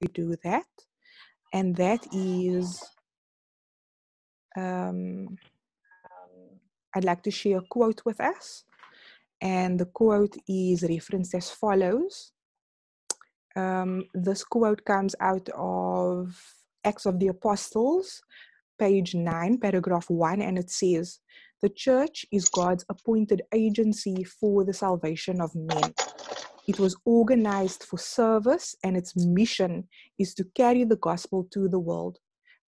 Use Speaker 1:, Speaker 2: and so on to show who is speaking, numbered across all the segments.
Speaker 1: we do that. And that is, I'd like to share a quote with us. And the quote is referenced as follows. This quote comes out of Acts of the Apostles, page 9, paragraph 1, and it says, "The church is God's appointed agency for the salvation of men. It was organized for service, and its mission is to carry the gospel to the world.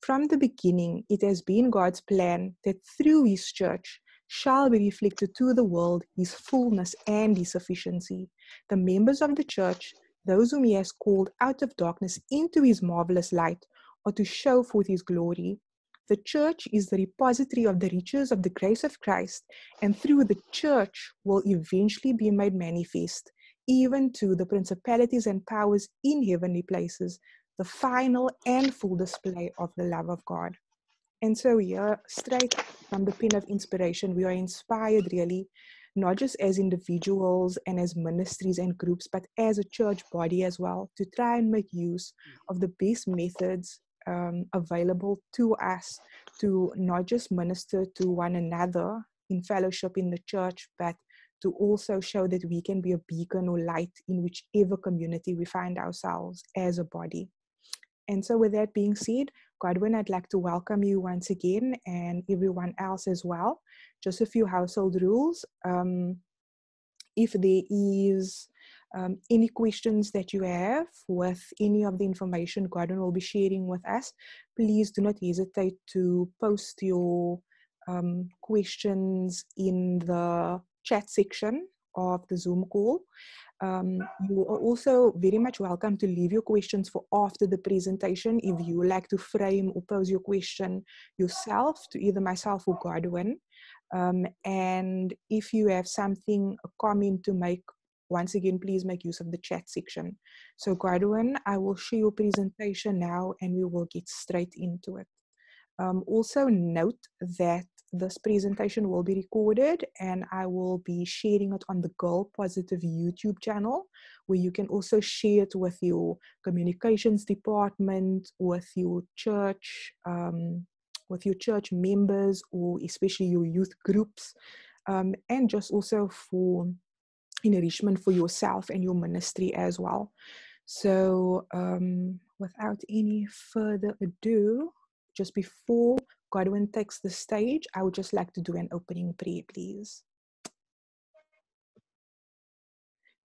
Speaker 1: From the beginning, it has been God's plan that through his church shall be reflected to the world his fullness and his sufficiency. The members of the church, those whom he has called out of darkness into his marvelous light, are to show forth his glory. The church is the repository of the riches of the grace of Christ, and through the church will eventually be made manifest, even to the principalities and powers in heavenly places, the final and full display of the love of God." And so here, straight from the pen of inspiration, we are inspired really, not just as individuals and as ministries and groups, but as a church body as well, to try and make use of the best methods available to us to not just minister to one another in fellowship in the church, but to also show that we can be a beacon or light in whichever community we find ourselves as a body. And so with that being said, Godwin, I'd like to welcome you once again and everyone else as well. Just a few household rules. If there is any questions that you have with any of the information Godwin will be sharing with us, please do not hesitate to post your questions in the chat section of the Zoom call. You are also very much welcome to leave your questions for after the presentation if you would like to frame or pose your question yourself to either myself or Godwin. And if you have something, a comment to make, once again, please make use of the chat section. So Godwin, I will share your presentation now and we will get straight into it. Also note that this presentation will be recorded and I will be sharing it on the Girl Positive YouTube channel, where you can also share it with your communications department, with your church members, or especially your youth groups, and just also for enrichment for yourself and your ministry as well. So without any further ado, just before Godwin takes the stage, I would just like to do an opening prayer, please.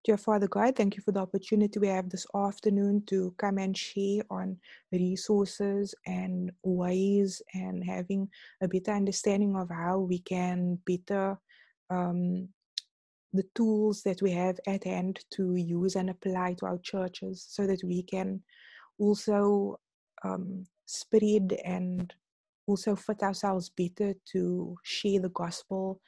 Speaker 1: Dear Father God, thank you for the opportunity we have this afternoon to come and share on resources and ways and having a better understanding of how we can better the tools that we have at hand to use and apply to our churches so that we can also spread and also fit ourselves better to share the gospel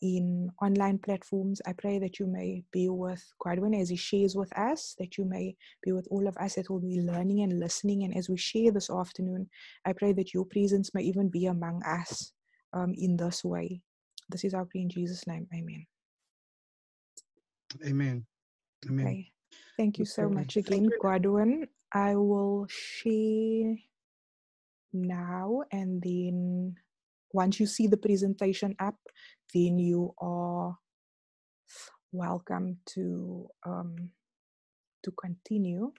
Speaker 1: in online platforms. I pray that you may be with Godwin as he shares with us, that you may be with all of us that will be learning and listening. And as we share this afternoon, I pray that your presence may even be among us in this way. This is our prayer in Jesus' name. Amen.
Speaker 2: Amen. Amen.
Speaker 1: Okay. Thank you so much again, Godwin. I will share now, and then once you see the presentation up, then you are welcome to continue.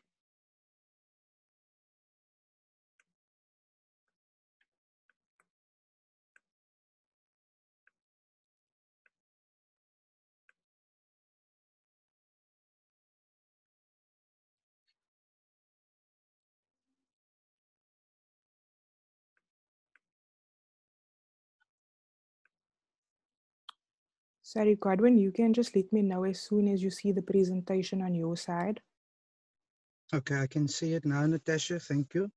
Speaker 1: Sorry, Godwin, you can just let me know as soon as you see the presentation on your side.
Speaker 2: Okay, I can see it now, Natasha. Thank you.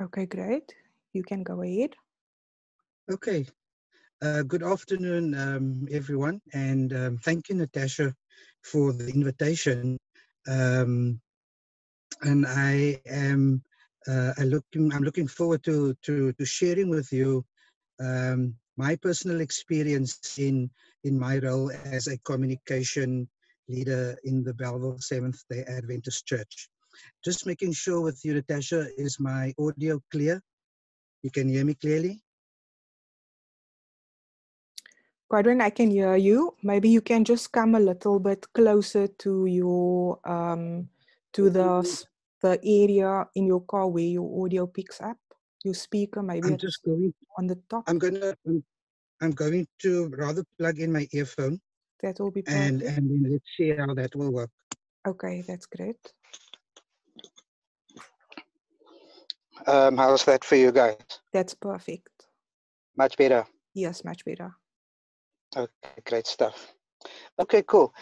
Speaker 1: Okay, great. You can go ahead.
Speaker 2: Okay. Good afternoon, everyone. And thank you, Natasha, for the invitation. And I am I'm looking forward to sharing with you my personal experience in my role as a communication leader in the Belleville Seventh-day Adventist Church. Just making sure with you, Natasha, is my audio clear? You can hear me clearly?
Speaker 1: Godwin, I can hear you. Maybe you can just come a little bit closer to your to the area in your car where your audio picks up. Your speaker, maybe
Speaker 2: I'm
Speaker 1: it's
Speaker 2: just going,
Speaker 1: on the top.
Speaker 2: I'm going to rather plug in my earphone
Speaker 1: That will be
Speaker 2: and
Speaker 1: perfect.
Speaker 2: then let's see how that will work.
Speaker 1: Okay, that's great.
Speaker 3: How's that for you guys?
Speaker 1: That's perfect.
Speaker 3: Much better.
Speaker 1: Yes, much better.
Speaker 3: Okay, great stuff. Okay, cool.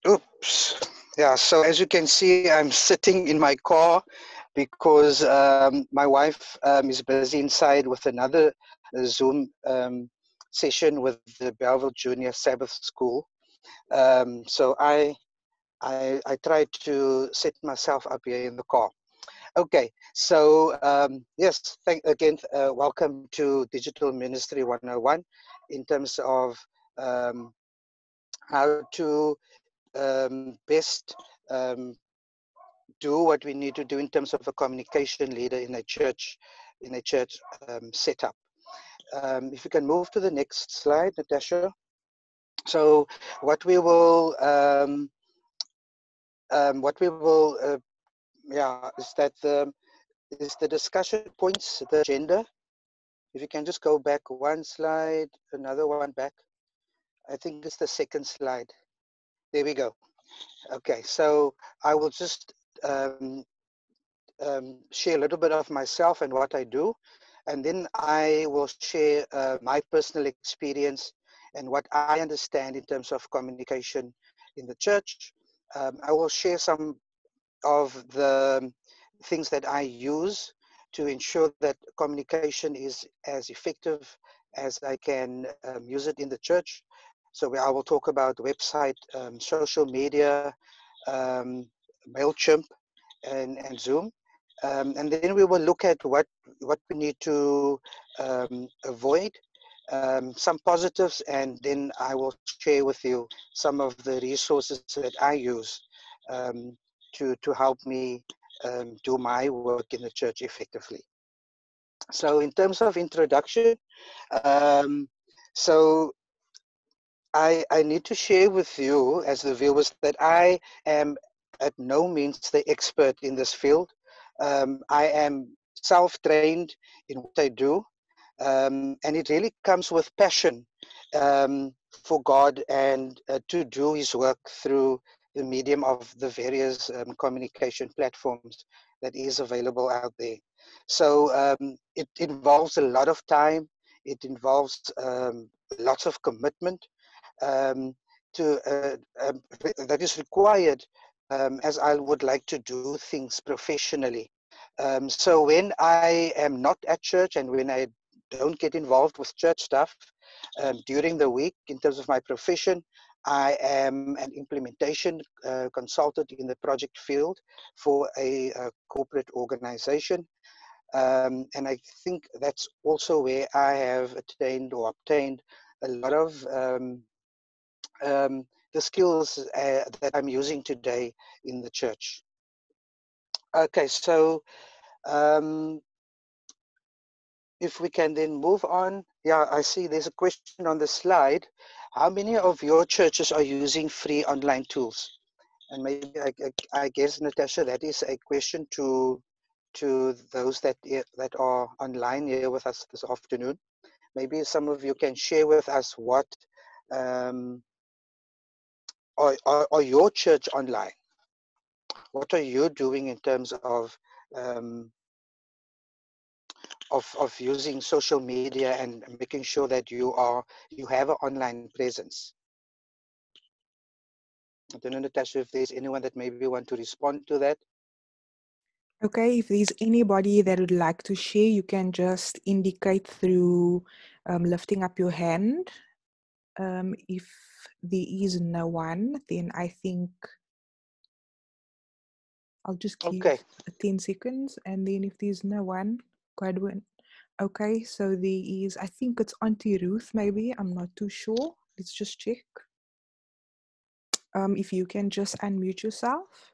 Speaker 3: Oops. Yeah, so as you can see, I'm sitting in my car because my wife is busy inside with another Zoom session with the Belleville Junior Sabbath School. So I tried to set myself up here in the car. Okay, so yes, welcome to Digital Ministry 101 in terms of how to best do what we need to do in terms of a communication leader in a church setup. If you can move to the next slide, Natasha. So what we will yeah, is the discussion points, the agenda. If you can just go back one slide, another one back. I think it's the second slide. There we go. Okay, so I will just share a little bit of myself and what I do, and then I will share my personal experience and what I understand in terms of communication in the church. I will share some of the things that I use to ensure that communication is as effective as I can use it in the church. So I will talk about website, social media, um, Mailchimp, and Zoom. And then we will look at what we need to avoid, some positives, and then I will share with you some of the resources that I use to help me do my work in the church effectively. So in terms of introduction, um, so I need to share with you as the viewers that I am at no means the expert in this field. I am self-trained in what I do, and it really comes with passion for God and to do His work through the medium of the various communication platforms that is available out there. So it involves a lot of time. It involves lots of commitment um, that is required as I would like to do things professionally. So when I am not at church and when I don't get involved with church stuff during the week in terms of my profession, I am an implementation consultant in the project field for a corporate organization. And I think that's also where I have attained or obtained a lot of the skills that I'm using today in the church. Okay, so if we can then move on. Yeah, I see there's a question on the slide. How many of your churches are using free online tools? And maybe I guess, Natasha, that is a question to those that are online here with us this afternoon. Maybe some of you can share with us what are your church online? What are you doing in terms um, of using social media and making sure that you have an online presence? I don't know, Natasha, if there's anyone that maybe want to respond to that.
Speaker 1: Okay, if there's anybody that would like to share, you can just indicate through lifting up your hand. If there is no one, then I think I'll just give
Speaker 3: Okay.
Speaker 1: 10 seconds. And then if there's no one, Godwin. Okay, so there is, I think it's Auntie Ruth, maybe. I'm not too sure. Let's just check. If you can just unmute yourself.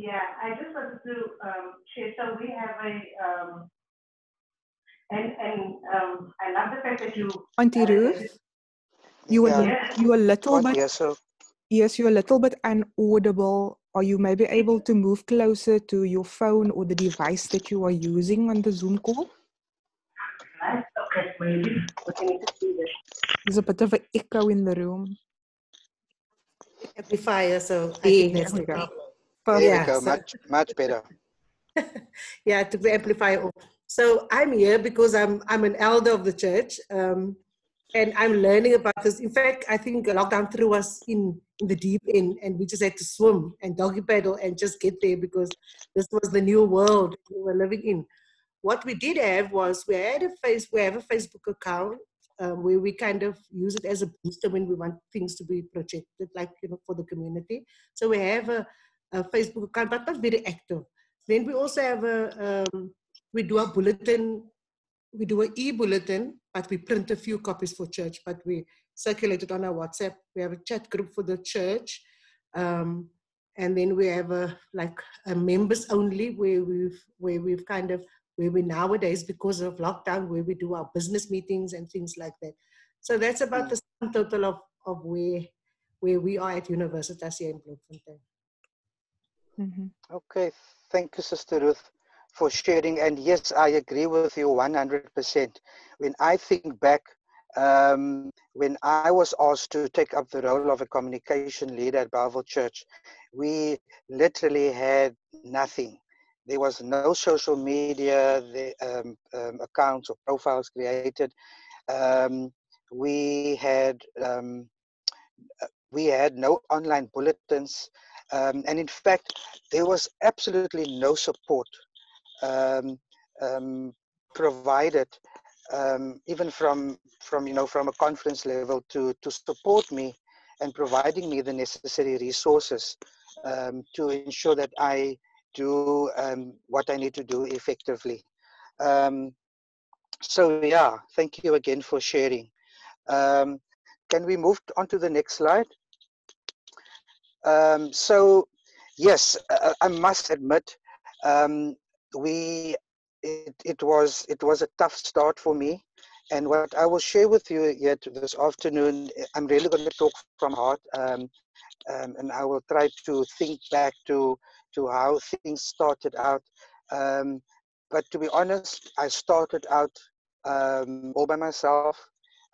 Speaker 4: Yeah, I just wanted to share. So we have I love the fact that you.
Speaker 1: Auntie Ruth, you
Speaker 3: Yeah,
Speaker 1: you a little
Speaker 3: can't
Speaker 1: bit,
Speaker 3: hear so.
Speaker 1: yes, you're a little bit inaudible. Are you maybe able to move closer to your phone or the device that you are using on the Zoom call?
Speaker 4: Right? Okay, maybe we can need to see this.
Speaker 1: There's a bit of an echo in the room.
Speaker 5: Amplifier, so I think that's the
Speaker 1: Okay.
Speaker 5: problem.
Speaker 3: There we
Speaker 5: Yeah,
Speaker 3: go,
Speaker 5: so
Speaker 3: much better.
Speaker 5: yeah, I took the amplifier off. So I'm here because I'm an elder of the church, and I'm learning about this. In fact, I think lockdown threw us in the deep end, and we just had to swim and doggy paddle and just get there because this was the new world we were living in. What we did have was we have a Facebook account where we kind of use it as a booster when we want things to be projected, like for the community. So we have a Facebook account, but not very active. Then we also have we do a bulletin. We do an e-bulletin, but we print a few copies for church, but we circulate it on our WhatsApp. We have a chat group for the church. And then we have a members only where we nowadays, because of lockdown, where we do our business meetings and things like that. So that's about the sum total of where we are at Universitas here in Bloemfontein.
Speaker 1: Mm-hmm.
Speaker 3: Okay, thank you, Sister Ruth, for sharing. And yes, I agree with you 100%. When I think back, when I was asked to take up the role of a communication leader at Bellville Church, we literally had nothing. There was no social media accounts or profiles created. Um, we had no online bulletins, and in fact, there was absolutely no support um, um, provided, even from a conference level to support me and providing me the necessary resources to ensure that I do what I need to do effectively. So yeah, thank you again for sharing. Can we move on to the next slide? So yes, I must admit, um, it was a tough start for me, and what I will share with you yet this afternoon, I'm really going to talk from heart, and I will try to think back to how things started out. But to be honest, I started out all by myself.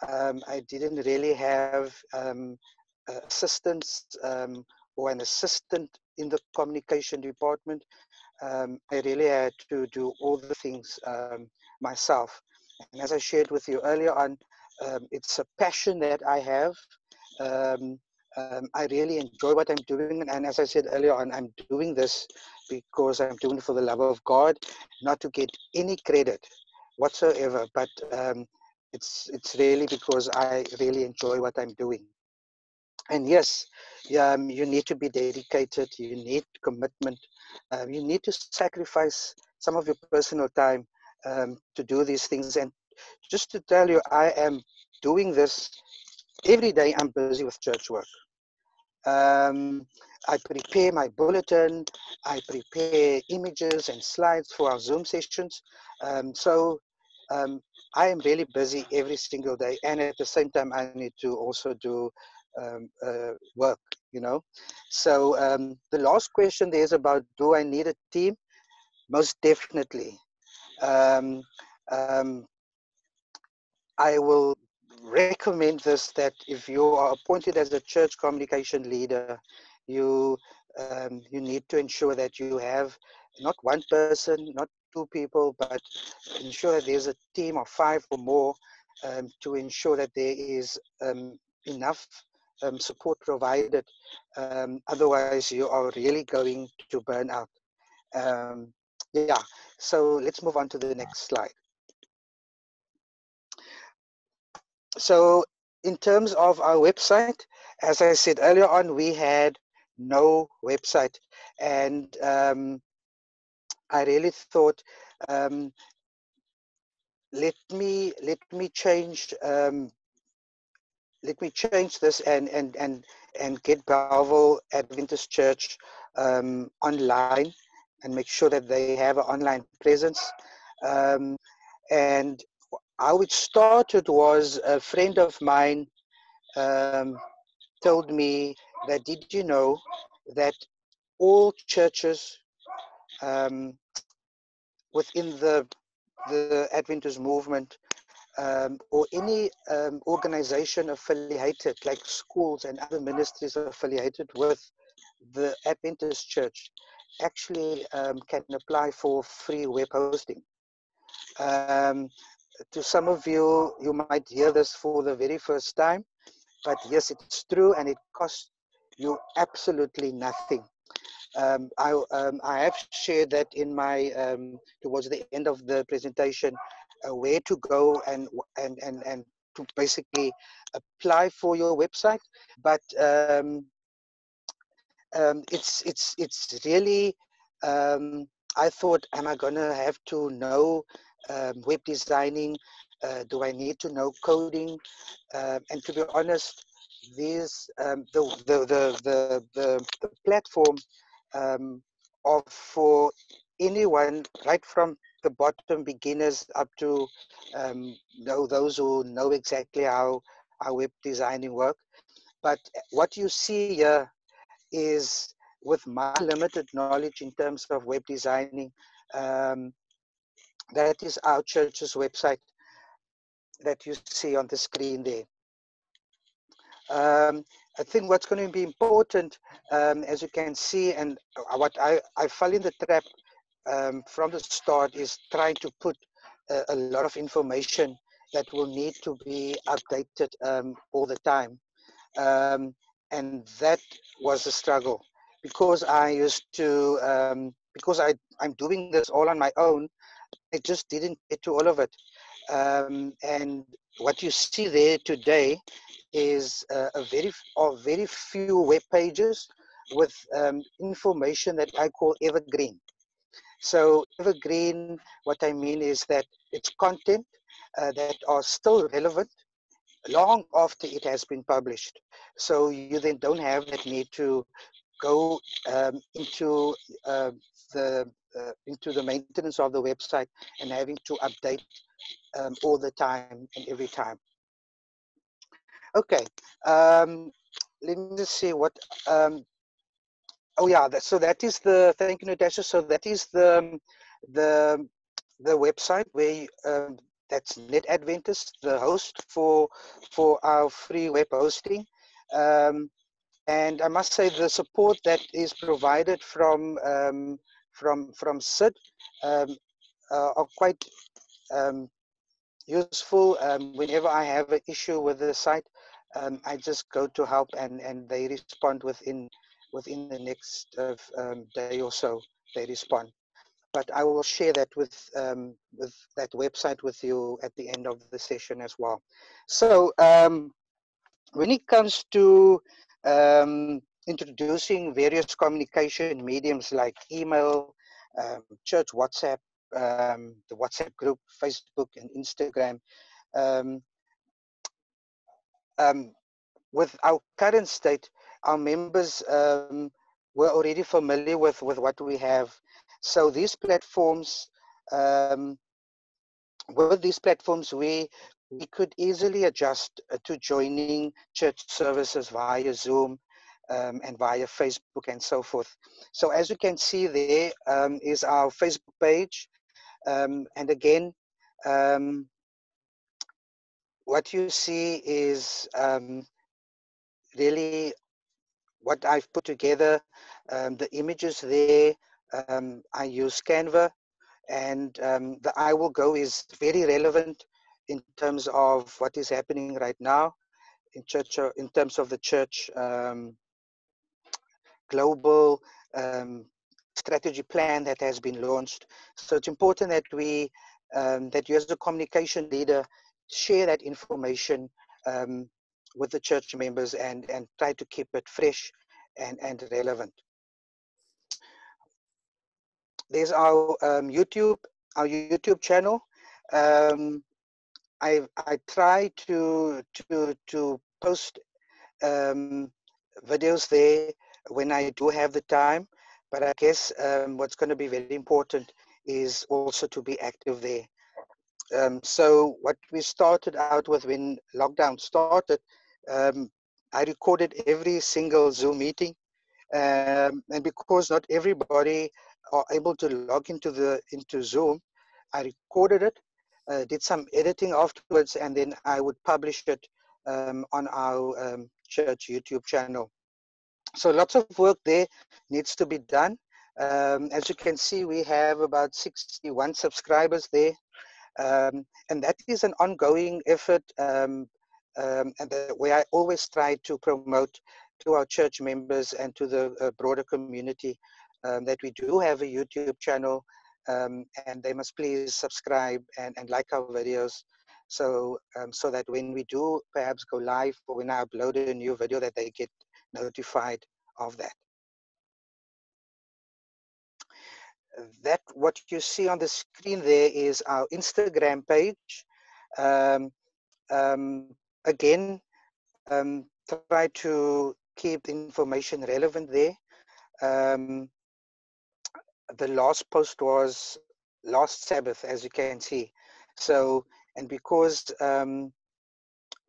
Speaker 3: I didn't really have assistance or an assistant in the communication department. I really had to do all the things myself. And as I shared with you earlier on, it's a passion that I have. Um, I really enjoy what I'm doing. And as I said earlier on, I'm doing this because I'm doing it for the love of God, not to get any credit whatsoever, but it's really because I really enjoy what I'm doing. And yes, you need to be dedicated, you need commitment, you need to sacrifice some of your personal time to do these things. And just to tell you, I am doing this every day. I'm busy with church work. I prepare my bulletin, I prepare images and slides for our Zoom sessions. So I am really busy every single day, and at the same time, I need to also do work, So the last question there is about, do I need a team? Most definitely. Um, um, I will recommend this, that if you are appointed as a church communication leader, you you need to ensure that you have not one person, not two people, but ensure that there's a team of 5 or more to ensure that there is enough support provided. Otherwise, you are really going to burn out. Yeah, so let's move on to the next slide. So in terms of our website, as I said earlier on, we had no website, and I really thought, let me change let me change this and get Bellville Adventist Church online and make sure that they have an online presence. And how it started was a friend of mine told me that, did you know that all churches within the Adventist movement or any organization affiliated, like schools and other ministries affiliated with the Adventist Church, actually can apply for free web hosting. To some of you, you might hear this for the very first time, but yes, it's true, and it costs you absolutely nothing. I have shared that in my towards the end of the presentation, where to go and to basically apply for your website. But it's really I thought, am I gonna have to know web designing? Do I need to know coding? And to be honest, these the platform of for anyone, right from the bottom beginners up to those who know exactly how web designing work. But what you see here is, with my limited knowledge in terms of web designing, that is our church's website that you see on the screen there. I think what's going to be important, as you can see, and what I fell in the trap from the start, is trying to put a lot of information that will need to be updated all the time. And that was a struggle, because I used to, because I'm doing this all on my own, I just didn't get to all of it. And what you see there today is a very few web pages with information that I call evergreen. So evergreen, what I mean is that it's content that are still relevant long after it has been published. So you then don't have that need to go uh, into the maintenance of the website and having to update all the time and every time. Okay, let me just see what. Oh yeah, so that is the, thank you, Natasha. So that is the website where that's Net Adventist, the host for our free web hosting. And I must say, the support that is provided from Sid are quite useful. Whenever I have an issue with the site, I just go to help, and they respond within the next day or so. They respond. But I will share that with that website with you at the end of the session as well. So when it comes to introducing various communication mediums like email, church WhatsApp, the WhatsApp group, Facebook, and Instagram, um, with our current state, our members were already familiar with what we have. So these platforms, with these platforms, we could easily adjust to joining church services via Zoom and via Facebook and so forth. So as you can see, there is our Facebook page. And again, what you see is really what I've put together. The images there, I use Canva, and the I Will Go is very relevant in terms of what is happening right now in church, in terms of the church global strategy plan that has been launched. So it's important that we, that you as a communication leader, share that information with the church members and try to keep it fresh and relevant. There's our YouTube channel. I try to post videos there when I do have the time. But I guess what's going to be very important is also to be active there. So what we started out with when lockdown started, I recorded every single Zoom meeting, and because not everybody are able to log into Zoom, I recorded it, did some editing afterwards, and then I would publish it on our church YouTube channel. So lots of work there needs to be done. As you can see, we have about 61 subscribers there. And that is an ongoing effort, and where I always try to promote to our church members and to the broader community that we do have a YouTube channel, and they must please subscribe and like our videos, so so that when we do perhaps go live or when I upload a new video, that they get notified of that. That what you see on the screen there is our Instagram page. Um, Again, try to keep the information relevant there. Um, the last post was last Sabbath, as you can see. So, and because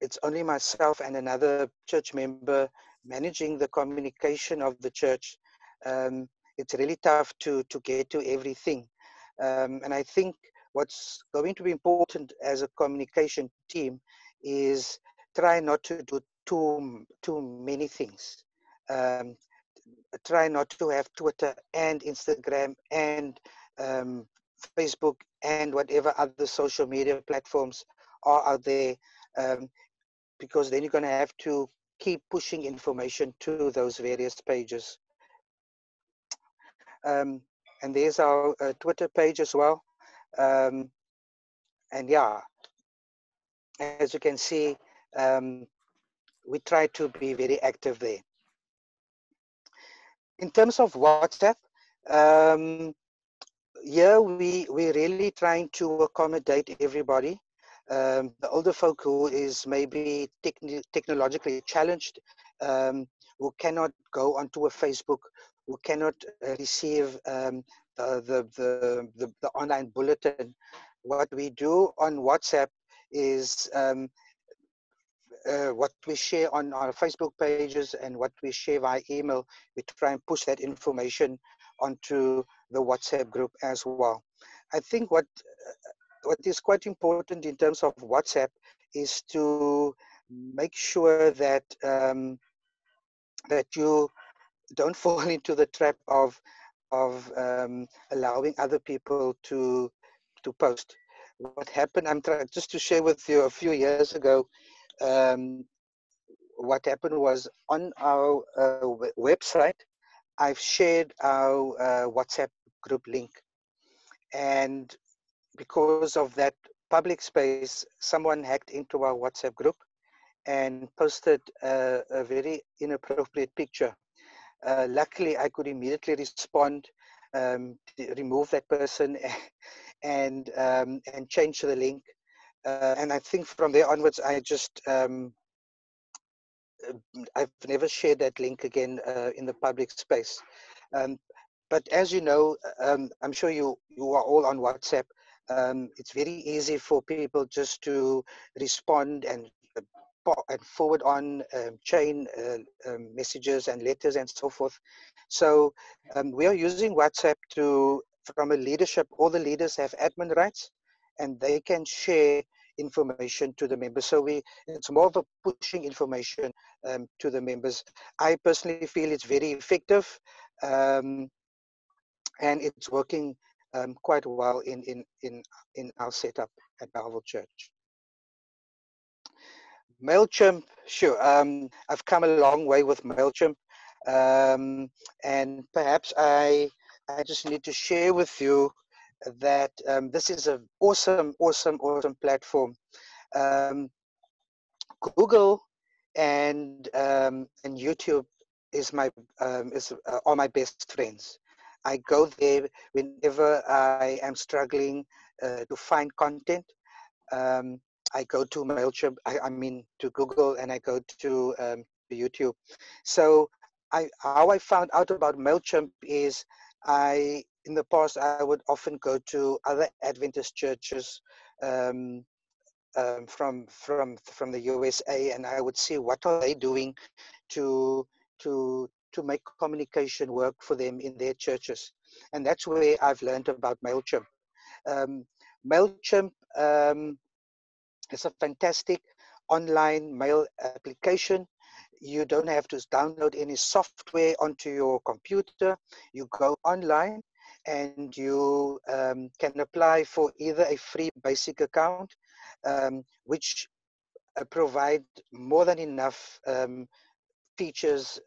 Speaker 3: it's only myself and another church member managing the communication of the church, it's really tough to get to everything. And I think what's going to be important as a communication team is try not to do too many things. Um, Try not to have Twitter and Instagram and um, Facebook and whatever other social media platforms are out there, because then you're going to have to keep pushing information to those various pages. And there's our Twitter page as well. And yeah, as you can see, we try to be very active there. In terms of WhatsApp, yeah, we're really trying to accommodate everybody. The older folk who is maybe technologically challenged, who cannot go onto a Facebook, who cannot receive the online bulletin. What we do on WhatsApp is what we share on our Facebook pages and what we share via email, we try and push that information onto the WhatsApp group as well. I think what is quite important in terms of WhatsApp is to make sure that that you don't fall into the trap of allowing other people to post. What happened? I'm trying just to share with you. A few years ago, um, what happened was on our website, I've shared our WhatsApp group link, and because of that public space, someone hacked into our WhatsApp group and posted a very inappropriate picture. Luckily, I could immediately respond, remove that person, and change the link. And I think from there onwards, I've never shared that link again in the public space. Um, but as you know, I'm sure you are all on WhatsApp. It's very easy for people just to respond and forward on chain messages and letters and so forth. So we are using WhatsApp from a leadership. All the leaders have admin rights, and they can share information to the members. So it's more of a pushing information to the members. I personally feel it's very effective, um, and it's working quite well in our setup at Belleville Church. Mailchimp, sure. I've come a long way with Mailchimp, and perhaps I just need to share with you that this is an awesome platform. Google and YouTube are my best friends. I go there whenever I am struggling to find content. Um, I go to Mailchimp. I mean to Google, and I go to YouTube. So how I found out about Mailchimp is in the past I would often go to other Adventist churches um, from the USA, and I would see what are they doing to to make communication work for them in their churches, and that's where I've learned about Mailchimp. Um, Mailchimp is a fantastic online mail application. You don't have to download any software onto your computer. You go online and you can apply for either a free basic account, which provide more than enough features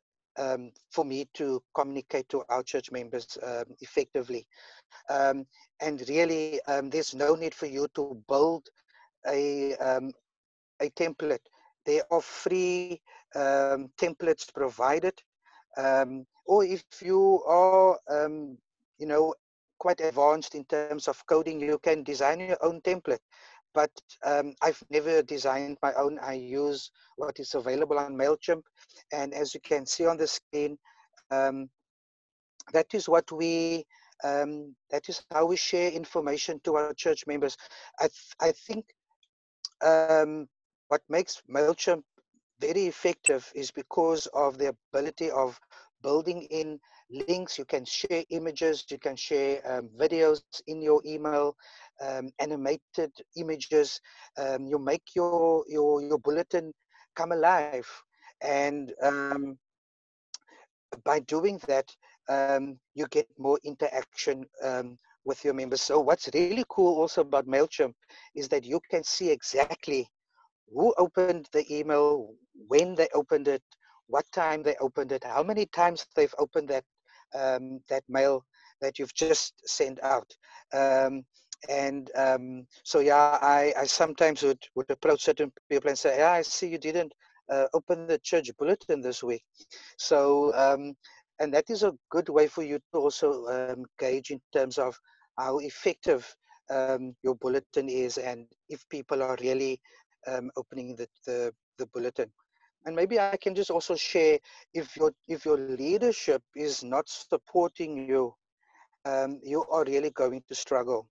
Speaker 3: for me to communicate to our church members effectively. Um, and really, there's no need for you to build a, um, a template. There are free templates provided. Or if you are, you know, quite advanced in terms of coding, you can design your own template. But I've never designed my own. I use what is available on Mailchimp, and as you can see on the screen, um, that is what we. That is how we share information to our church members. I think what makes Mailchimp very effective is because of the ability of building in links. You can share images, you can share videos in your email, animated images. You make your bulletin come alive, and by doing that, you get more interaction with your members. So what's really cool also about Mailchimp is that you can see exactly who opened the email, when they opened it, what time they opened it, how many times they've opened that mail that you've just sent out. So yeah, I sometimes would approach certain people and say, yeah, I see you didn't open the church bulletin this week. So, and that is a good way for you to also gauge in terms of how effective your bulletin is, and if people are really opening the bulletin. And maybe I can just also share, if your leadership is not supporting you, you are really going to struggle.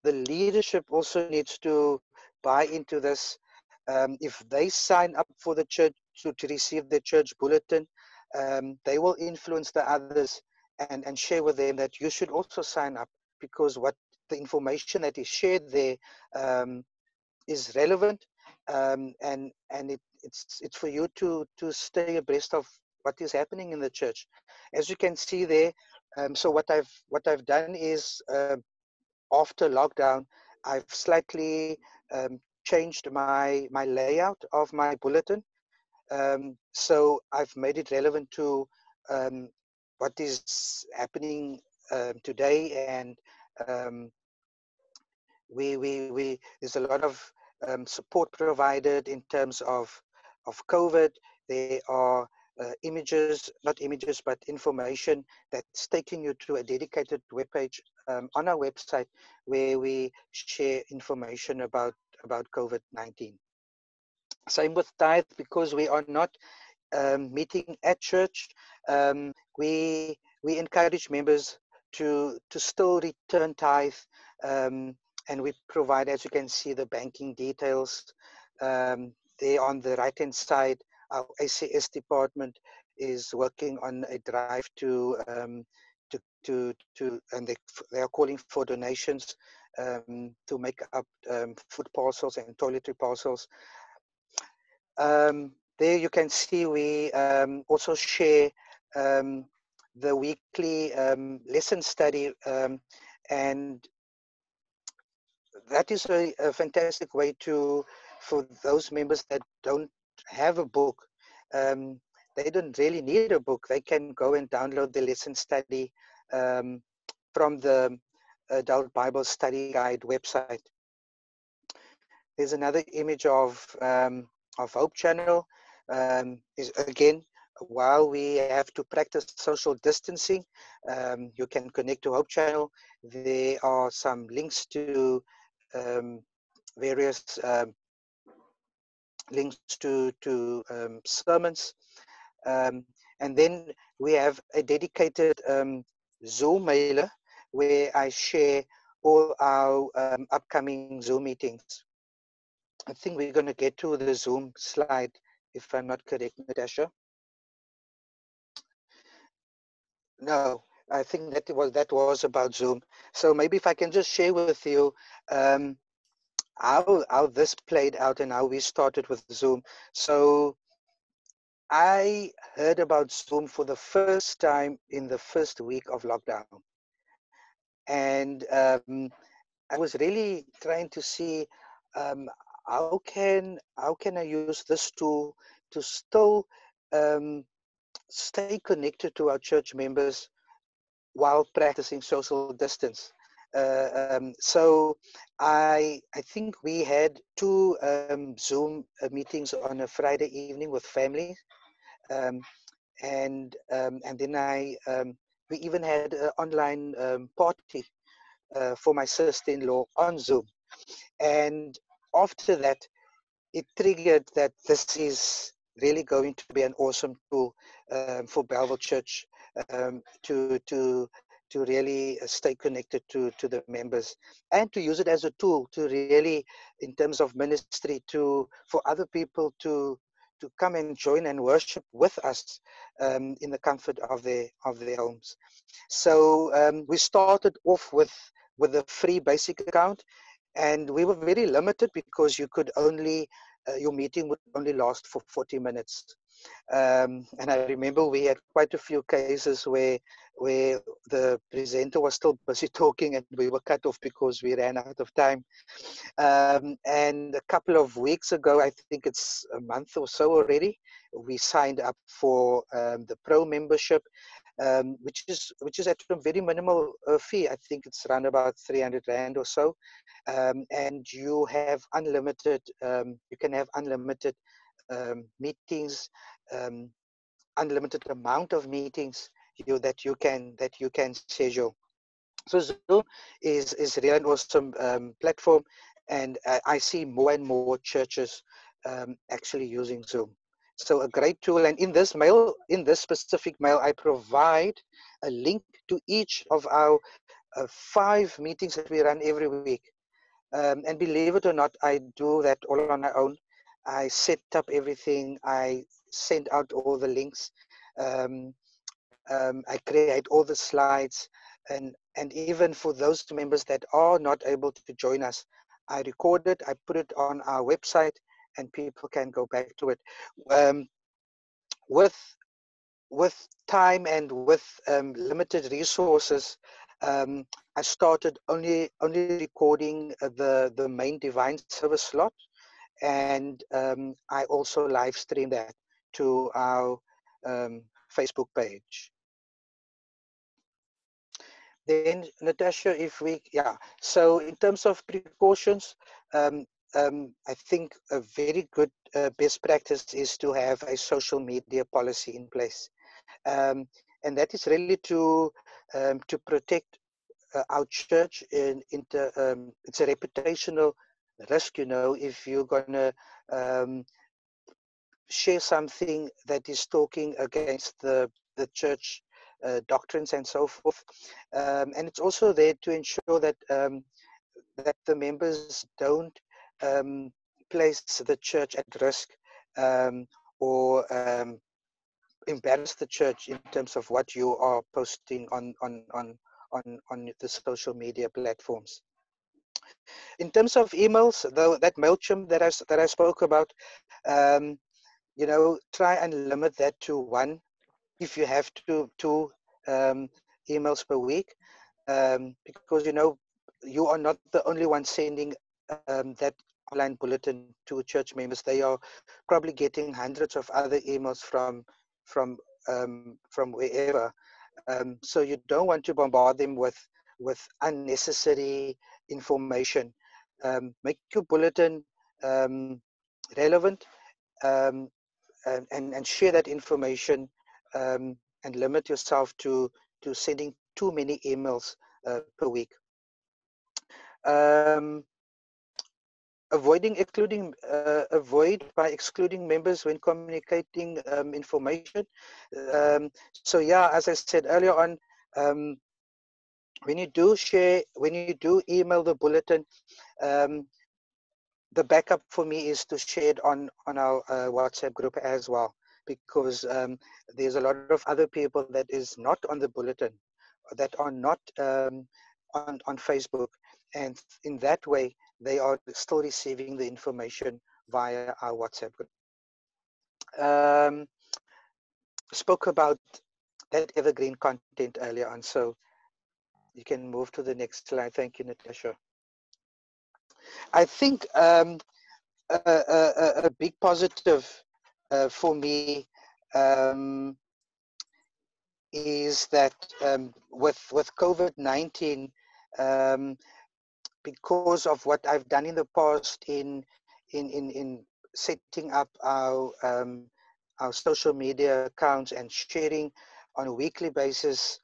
Speaker 3: The leadership also needs to buy into this. If they sign up for the church to receive the church bulletin, they will influence the others and share with them that you should also sign up, because what the information that is shared there is relevant, and it's for you to stay abreast of what is happening in the church. As you can see there, so what I've done is after lockdown, I've slightly changed my layout of my bulletin. So I've made it relevant to um, what is happening today, and um, there's a lot of support provided in terms of COVID. There are images, not images, but information that's taking you to a dedicated webpage on our website, where we share information about COVID-19. Same with tithe, because we are not meeting at church. We encourage members to still return tithe, um, and we provide, as you can see, the banking details there on the right hand side. Our ACS department is working on a drive and they are calling for donations to make up food parcels and toiletry parcels. There you can see we also share the weekly lesson study, and that is a fantastic way for those members that don't have a book. Um, they don't really need a book. They can go and download the lesson study um, from the Adult Bible Study Guide website. There's another image of Hope Channel. Is again, while we have to practice social distancing, you can connect to Hope Channel. There are some links to various links to sermons, And then we have a dedicated Zoom mailer where I share all our upcoming Zoom meetings. I think we're going to get to the Zoom slide, if I'm not correct, Natasha. No, I think that was about Zoom. So maybe if I can just share with you how this played out and how we started with Zoom. So I heard about Zoom for the first time in the first week of lockdown, and I was really trying to see um, how can I use this tool to still um, stay connected to our church members while practicing social distance. So I think we had two Zoom meetings on a Friday evening with family, um, and then we even had an online party for my sister-in-law on Zoom. And after that, it triggered that this is really going to be an awesome tool for Belleville Church to really stay connected to the members, and to use it as a tool to really, in terms of ministry, for other people to come and join and worship with us in the comfort of their homes. So we started off with a free basic account, and we were very limited because you could only your meeting would only last for 40 minutes. And I remember we had quite a few cases where the presenter was still busy talking and we were cut off because we ran out of time. And a couple of weeks ago, I think it's a month or so already, we signed up for the Pro membership, which is at a very minimal fee. I think it's around about 300 Rand or so. And you have unlimited, you can have unlimited meetings, um, unlimited amount of meetings that you can schedule. So Zoom is really an awesome platform, and I see more and more churches actually using Zoom. So a great tool. And in this specific mail, I provide a link to each of our 5 meetings that we run every week. And believe it or not, I do that all on my own. I set up everything. I send out all the links. Um, I create all the slides, and even for those members that are not able to join us, I record it, I put it on our website, and people can go back to it. Um, with time and with limited resources, I started only recording the main divine service slot, and I also live stream that to our Facebook page. Then, Natasha, so in terms of precautions, I think a very good best practice is to have a social media policy in place. And that is really to protect our church. It's a reputational risk, if you're gonna share something that is talking against the church doctrines and so forth. And it's also there to ensure that that the members don't um, place the church at risk, or embarrass the church in terms of what you are posting on the social media platforms. In terms of emails, though, that Mailchimp that I spoke about, try and limit that to 1, if you have to, 2 emails per week, because you are not the only one sending that online bulletin to church members. They are probably getting hundreds of other emails from wherever. So you don't want to bombard them with unnecessary information. Make your bulletin relevant, um, and share that information, and limit yourself to sending too many emails per week. avoid by excluding members when communicating information. So yeah, as I said earlier on, when you do email the bulletin, the backup for me is to share it on our WhatsApp group as well, because there's a lot of other people that is not on the bulletin, that are not on Facebook, and in that way they are still receiving the information via our WhatsApp group. Spoke about that evergreen content earlier on, so you can move to the next slide. Thank you, Natasha. I think a big positive for me is that with COVID-19, because of what I've done in the past in setting up our social media accounts and sharing on a weekly basis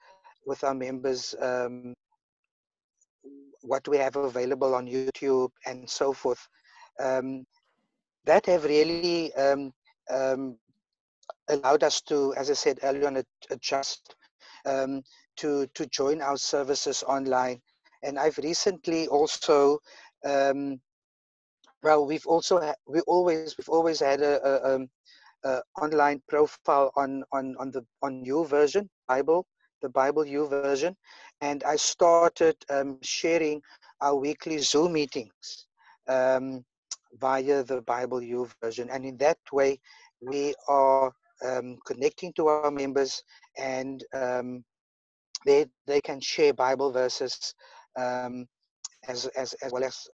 Speaker 3: with our members what we have available on YouTube and so forth. That have really allowed us to, as I said earlier on, adjust to join our services online. And I've recently also, well, we've always had a online profile on U version the Bible U version, and I started sharing our weekly Zoom meetings via the Bible U version, and in that way we are connecting to our members, and they can share Bible verses as well as